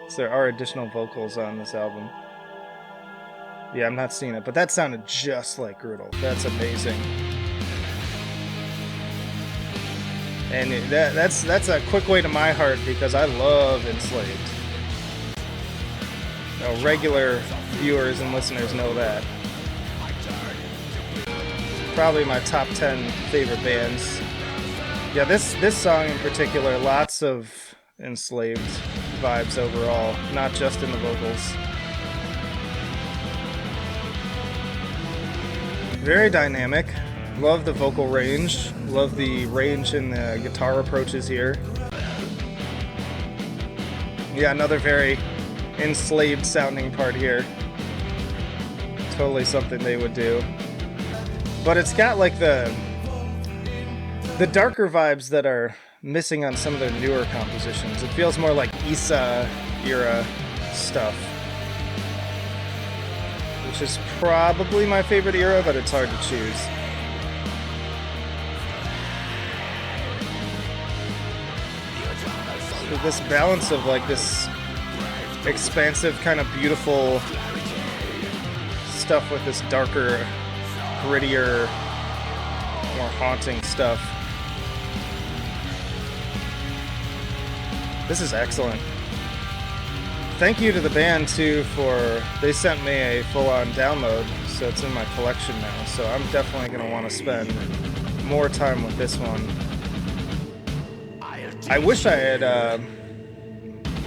Speaker 1: So there are additional vocals on this album. Yeah, I'm not seeing it, but that sounded just like Griddle. That's amazing. And that's a quick way to my heart because I love Enslaved. Now, regular viewers and listeners know that. Probably my top 10 favorite bands. Yeah, this song in particular, lots of Enslaved vibes overall, not just in the vocals. Very dynamic. Love the vocal range. Love the range in the guitar approaches here. Yeah, another very enslaved sounding part here. Totally something they would do. But it's got like the darker vibes that are missing on some of their newer compositions. It feels more like Issa era stuff, which is probably my favorite era, but it's hard to choose. So this balance of like this expansive kind of beautiful stuff with this darker, grittier, more haunting stuff. This is excellent. Thank you to the band too they sent me a full-on download, so it's in my collection now, so I'm definitely going to want to spend more time with this one. I wish I had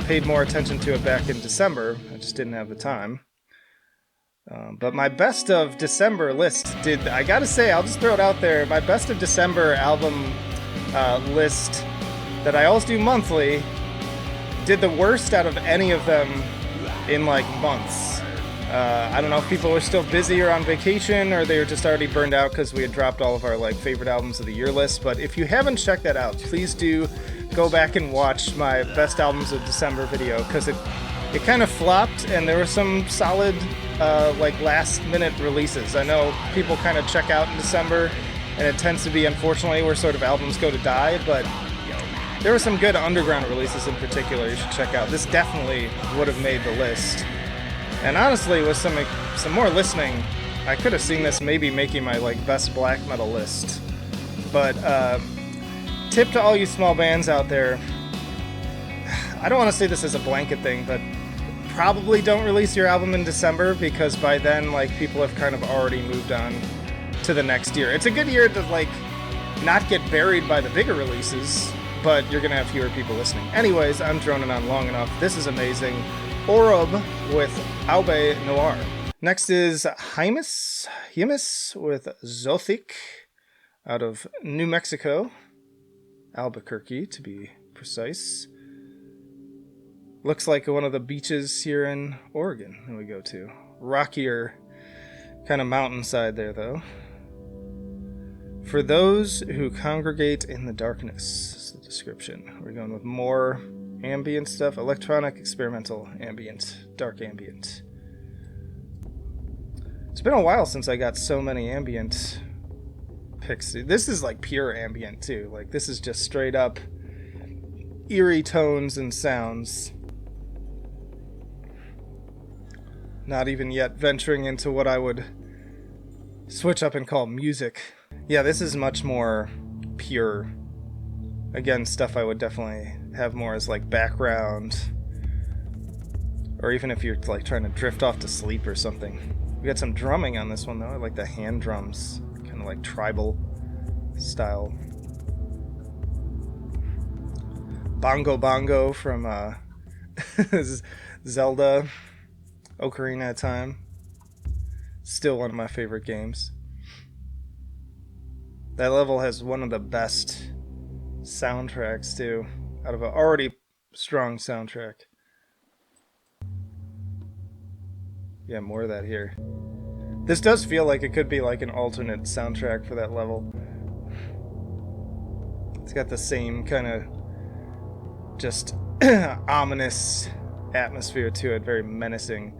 Speaker 1: paid more attention to it back in December. I just didn't have the time. But my best of December list I gotta say, I'll just throw it out there, my best of December album list that I always do monthly did the worst out of any of them in like months. I don't know if people were still busy or on vacation, or they were just already burned out because we had dropped all of our like favorite albums of the year list. But if you haven't checked that out, please do go back and watch my best albums of December video, because it kind of flopped and there were some solid like last minute releases. I know people kind of check out in December and it tends to be, unfortunately, where sort of albums go to die, but there were some good underground releases in particular you should check out. This definitely would have made the list. And honestly, with some more listening, I could have seen this maybe making my like best black metal list. But tip to all you small bands out there, I don't want to say this as a blanket thing, but probably don't release your album in December, because by then like people have kind of already moved on to the next year. It's a good year to like not get buried by the bigger releases, but you're gonna have fewer people listening. Anyways, I'm droning on long enough. This is amazing. Orob with Aube Noir. Next is Hymus with Zothic out of New Mexico, Albuquerque to be precise. Looks like one of the beaches here in Oregon that we go to. Rockier kind of mountainside there though. For those who congregate in the darkness is the description. We're going with more ambient stuff. Electronic, experimental, ambient, dark ambient. It's been a while since I got so many ambient picks. This is like pure ambient too. Like this is just straight up eerie tones and sounds. Not even yet venturing into what I would switch up and call music. Yeah, this is much more pure. Again, stuff I would definitely have more as like background, or even if you're like trying to drift off to sleep or something. We got some drumming on this one though. I like the hand drums, kind of like tribal style. Bongo Bongo from Zelda Ocarina of Time. Still one of my favorite games. That level has one of the best soundtracks too, out of an already strong soundtrack. Yeah, more of that here. This does feel like it could be like an alternate soundtrack for that level. It's got the same kind of just ominous atmosphere to it, very menacing.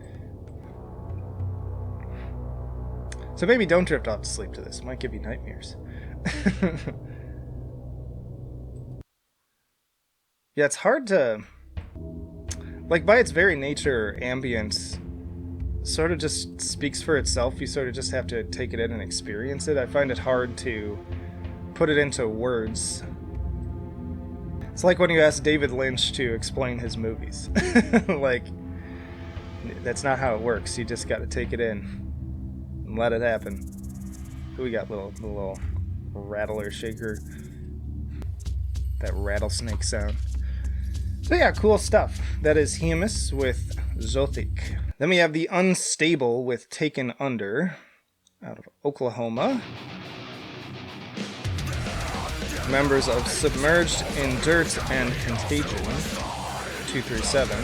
Speaker 1: So maybe don't drift off to sleep to this. It might give you nightmares. Yeah, it's hard to... Like, by its very nature, ambient sort of just speaks for itself. You sort of just have to take it in and experience it. I find it hard to put it into words. It's like when you ask David Lynch to explain his movies. Like, that's not how it works. You just got to take it in and let it happen. We got little rattler shaker. That rattlesnake sound. So yeah, cool stuff. That is Hymus with Zothic. Then we have the Unstable with Taken Under out of Oklahoma. Members of Submerged in Dirt and Contagion 237.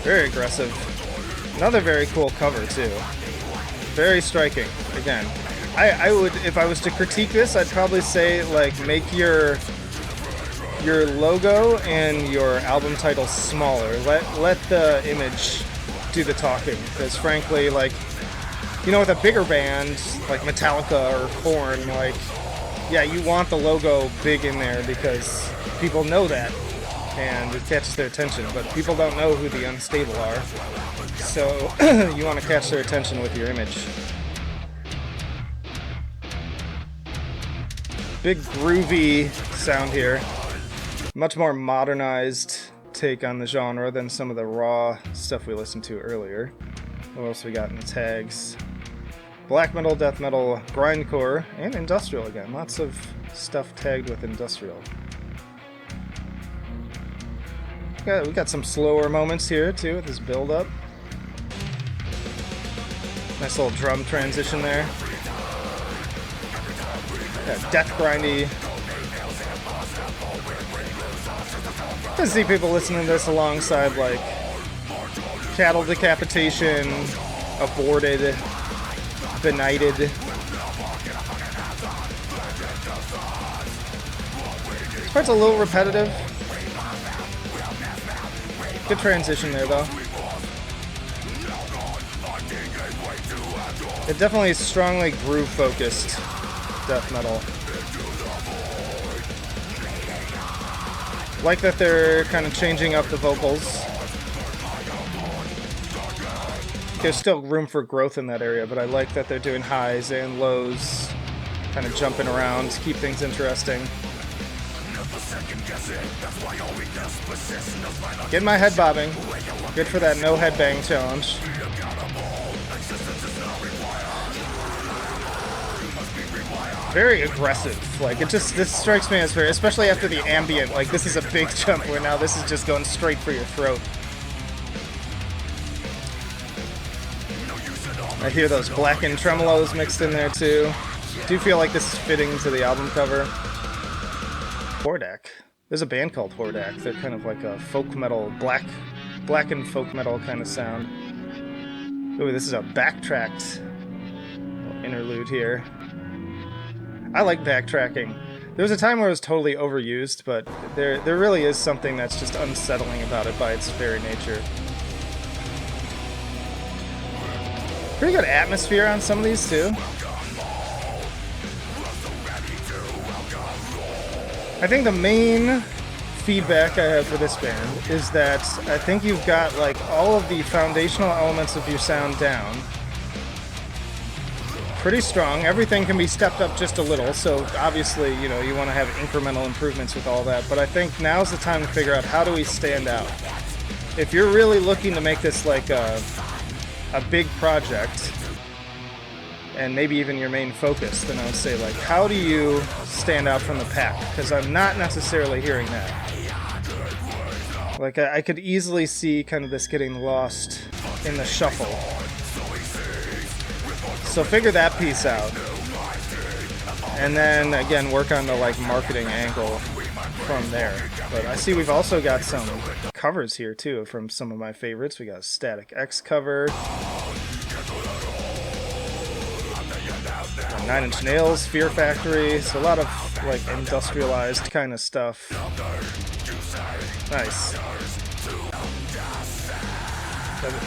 Speaker 1: Very aggressive. Another very cool cover too. Very striking. Again, I would, if I was to critique this, I'd probably say like make your logo and your album title smaller. Let the image do the talking, because frankly, like, you know, with a bigger band like Metallica or Korn, like, yeah, you want the logo big in there because people know that. and it catches their attention, but people don't know who the Unstable are, so you want to catch their attention with your image. Big groovy sound here. Much more modernized take on the genre than some of the raw stuff we listened to earlier. What else we got in the tags? Black metal, death metal, grindcore, and industrial again. Lots of stuff tagged with industrial. We got some slower moments here too with this build up. Nice little drum transition there. Death grindy. I see people listening to this alongside like cattle decapitation, aborted, benighted. This part's a little repetitive. Good transition there though. It definitely is strongly groove focused death metal. Like that they're kind of changing up the vocals. There's still room for growth in that area, but I like that they're doing highs and lows, kind of jumping around to keep things interesting. Getting my head bobbing. Good for that no headbang challenge. Very aggressive. Like, this strikes me as very, especially after the ambient, like, this is a big jump where now this is just going straight for your throat. I hear those blackened tremolos mixed in there too. Do feel like this is fitting to the album cover. Hordak. There's a band called Hordak. They're kind of like a folk metal, blackened folk metal kind of sound. Ooh, this is a backtracked interlude here. I like backtracking. There was a time where it was totally overused, but there really is something that's just unsettling about it by its very nature. Pretty good atmosphere on some of these too. I think the main feedback I have for this band is that I think you've got like all of the foundational elements of your sound down. Pretty strong. Everything can be stepped up just a little, so obviously, you know, you want to have incremental improvements with all that, but I think now's the time to figure out how do we stand out. If you're really looking to make this like a big project, and maybe even your main focus, then I would say, like, how do you stand out from the pack? Because I'm not necessarily hearing that. Like, I could easily see kind of this getting lost in the shuffle. So figure that piece out. And then, again, work on the, like, marketing angle from there. But I see we've also got some covers here, too, from some of my favorites. We got a Static X cover. 9 Inch Nails, Fear Factory, so a lot of like industrialized kind of stuff. Nice.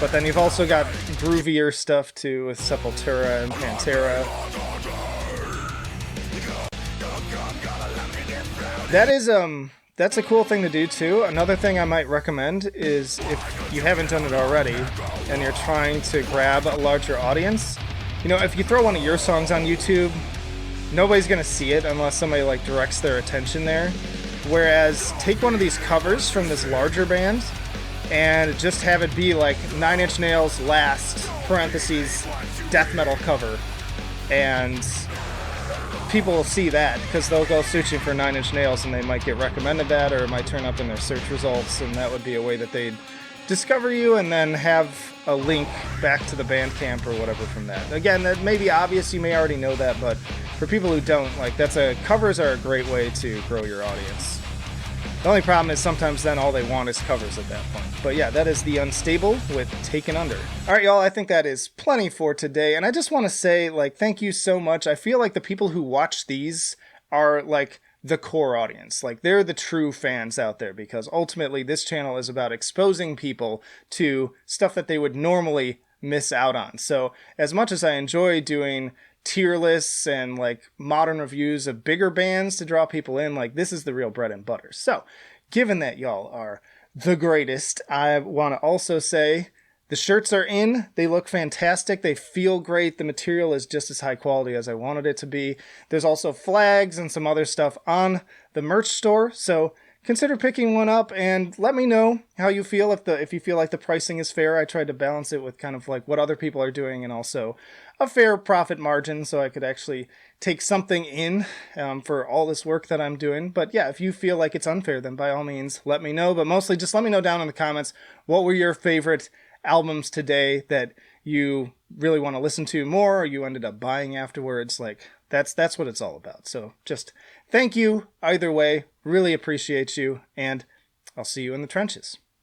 Speaker 1: But then you've also got groovier stuff too with Sepultura and Pantera. That's a cool thing to do too. Another thing I might recommend is if you haven't done it already and you're trying to grab a larger audience, you know, if you throw one of your songs on YouTube, nobody's gonna see it unless somebody like directs their attention there. Whereas take one of these covers from this larger band and just have it be like 9 Inch Nails last, parentheses, death metal cover. And people will see that because they'll go searching for 9 Inch Nails and they might get recommended that, or it might turn up in their search results, and that would be a way that they'd discover you and then have a link back to the Bandcamp or whatever from that. Again, that may be obvious, you may already know that, but for people who don't, like, covers are a great way to grow your audience. The only problem is sometimes then all they want is covers at that point. But yeah, that is The Unstable with Taken Under. Alright, y'all, I think that is plenty for today, and I just want to say, like, thank you so much. I feel like the people who watch these are, like, the core audience. Like, they're the true fans out there, because ultimately this channel is about exposing people to stuff that they would normally miss out on. So as much as I enjoy doing tier lists and like modern reviews of bigger bands to draw people in, like, this is the real bread and butter. So given that y'all are the greatest, I want to also say the shirts are in. They look fantastic. They feel great. The material is just as high quality as I wanted it to be. There's also flags and some other stuff on the merch store, so consider picking one up and let me know how you feel. If you feel like the pricing is fair, I tried to balance it with kind of like what other people are doing and also a fair profit margin so I could actually take something in for all this work that I'm doing. But yeah, if you feel like it's unfair, then by all means, let me know. But mostly just let me know down in the comments what were your favorite albums today that you really want to listen to more or you ended up buying afterwards. Like that's what it's all about. So just thank you either way. Really appreciate you, and I'll see you in the trenches.